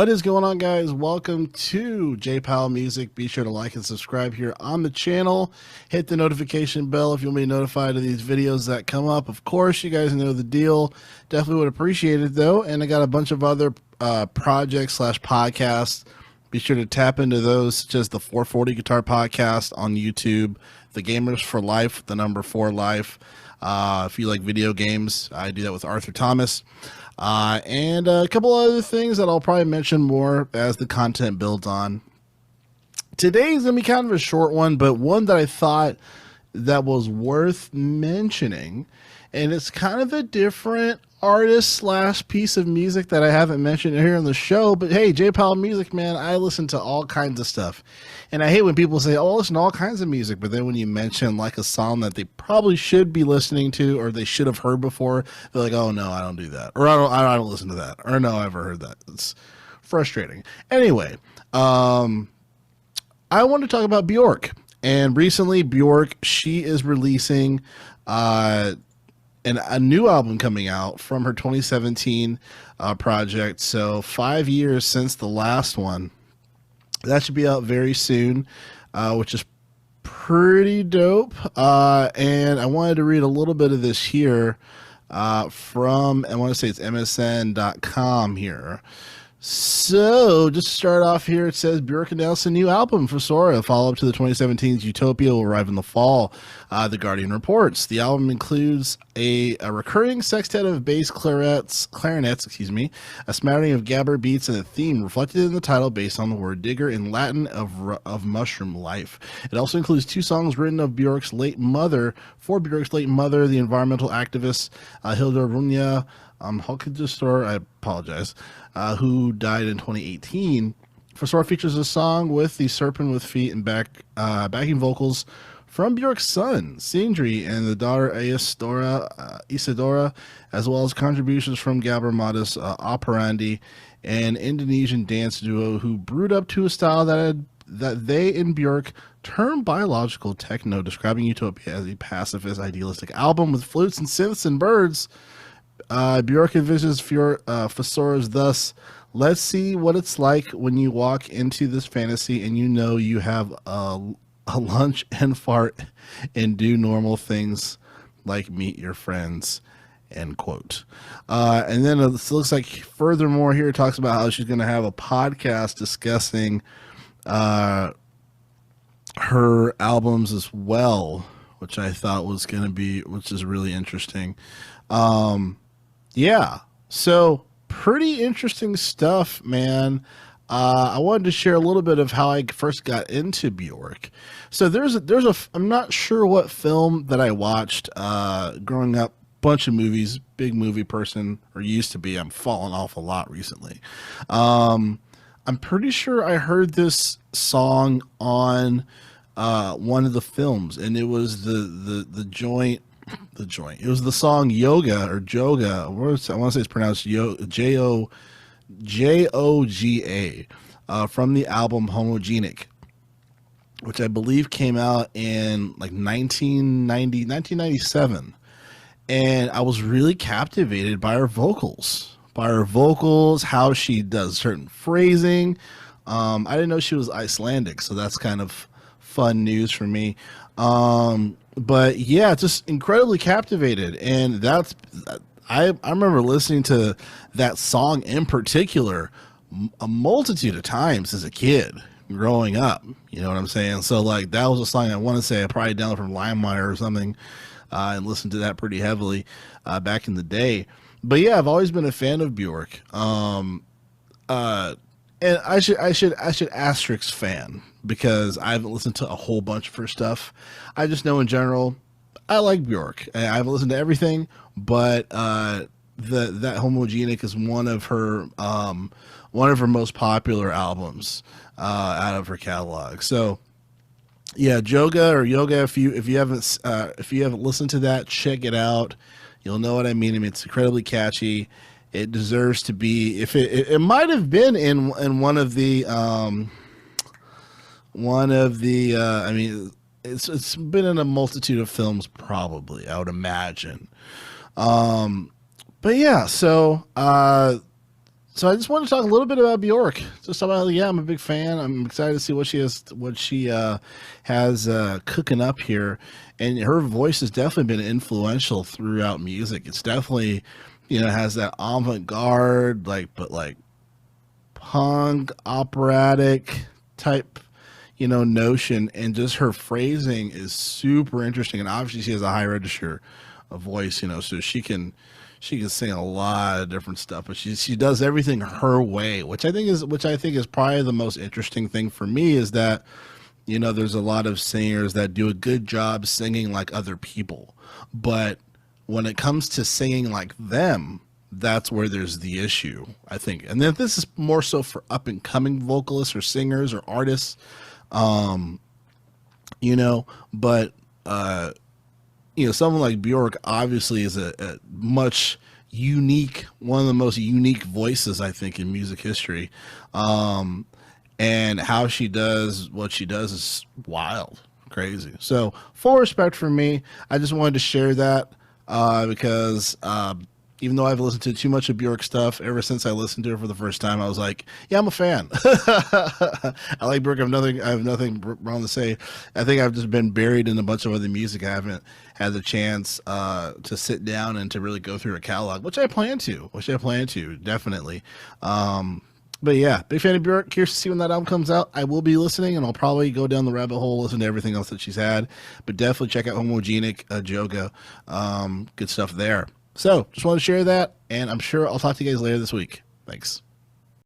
What is going on, guys? Welcome to J Powell Music. Be sure to like and subscribe here on the channel. Hit the notification bell if you'll be notified of these videos that come up. Of course, you guys know the deal. Definitely would appreciate it, though. And I got a bunch of other projects slash podcasts. Be sure to tap into those, such as the 440 Guitar Podcast on YouTube, the Gamers for Life, the number 4 Life. If you like video games, I do that with Arthur Thomas. And a couple other things that I'll probably mention more as the content builds on. Today's going to be kind of a short one, but one that I thought that was worth mentioning. And it's kind of a different artist slash piece of music that I haven't mentioned here on the show. But hey, J Powell Music, man, I listen to all kinds of stuff. And I hate when people say, oh, I listen to all kinds of music. But then when you mention like a song that they probably should be listening to or they should have heard before, they're like, oh, no, I don't do that. Or I don't listen to that. Or no, I ever heard that. It's frustrating. Anyway, I want to talk about Björk. And recently, Björk, she is releasing a new album coming out from her 2017 project. So 5 years since the last one. That should be out very soon, which is pretty dope. And I wanted to read a little bit of this here from, I want to say it's msn.com here. So, just to start off here, it says Björk announced a new album for Sora, a follow-up to the 2017's Utopia, will arrive in the fall. The Guardian reports the album includes a recurring sextet of bass clarinets, a smattering of gabber beats, and a theme reflected in the title based on the word digger in Latin of mushroom life. It also includes 2 songs written of Björk's late mother, the environmental activist Hilda Runja I apologize, who died in 2018. Forsora features a song with the Serpent with Feet and backing vocals from Björk's son, Sindri, and the daughter Isadora, as well as contributions from Gabor Matos Operandi, an Indonesian dance duo who brewed up to a style that they and Björk term biological techno, describing Utopia as a pacifist, idealistic album with flutes and synths and birds. Björk envisions Forsora's thus, let's see what it's like when you walk into this fantasy and you know you have a lunch and fart and do normal things like meet your friends, end quote. And then it looks like furthermore here it talks about how she's going to have a podcast discussing her albums as well, which I thought was going to be, which is really interesting. Yeah, so pretty interesting stuff, man. I wanted to share a little bit of how I first got into Björk. So I'm not sure what film that I watched growing up. Bunch of movies, big movie person, or used to be. I'm falling off a lot recently. I'm pretty sure I heard this song on one of the films, and it was the joint. It was the song Yoga or Joga. I want to say it's pronounced Joga, from the album Homogenic, which I believe came out in like 1997. And I was really captivated by her vocals, how she does certain phrasing. I didn't know she was Icelandic, so that's kind of fun news for me. But yeah, just incredibly captivated. And I remember listening to that song in particular a multitude of times as a kid growing up. You know what I'm saying? So like that was a song I want to say I probably downloaded from LimeWire or something, and listened to that pretty heavily back in the day. But yeah, I've always been a fan of Björk. And I should asterisk fan, because I haven't listened to a whole bunch of her stuff. I just know in general, I like Björk. I haven't listened to everything, but that Homogenic is one of her most popular albums out of her catalog. So yeah, Joga or Yoga. If you haven't listened to that, check it out. You'll know what I mean. It's incredibly catchy. It deserves to be. If it might have been in one of the. I mean, it's been in a multitude of films, probably, I would imagine. But yeah, so So I just want to talk a little bit about Bjork. Just about, yeah, I'm a big fan. I'm excited to see what she has cooking up here, and her voice has definitely been influential throughout music. It's definitely, has that avant-garde, like punk operatic type, notion, and just her phrasing is super interesting. And obviously, she has a high register of voice, so she can sing a lot of different stuff, but she does everything her way, which I think is probably the most interesting thing for me is that there's a lot of singers that do a good job singing like other people, but when it comes to singing like them, that's where there's the issue, I think. And then this is more so for up and coming vocalists or singers or artists, um, but someone like Bjork obviously is a much one of the most unique voices I think in music history. Um, and how she does what she does is wild, crazy. So full respect for me. I just wanted to share that because even though I've listened to too much of Bjork stuff ever since I listened to her for the first time, I was like, yeah, I'm a fan. I like Bjork. I have nothing wrong to say. I think I've just been buried in a bunch of other music. I haven't had the chance to sit down and to really go through a catalog, which I plan to. Definitely. But yeah, big fan of Bjork. Curious to see when that album comes out. I will be listening, and I'll probably go down the rabbit hole, listen to everything else that she's had. But definitely check out Homogenic Joga. Good stuff there. So just want to share that, and I'm sure I'll talk to you guys later this week. Thanks.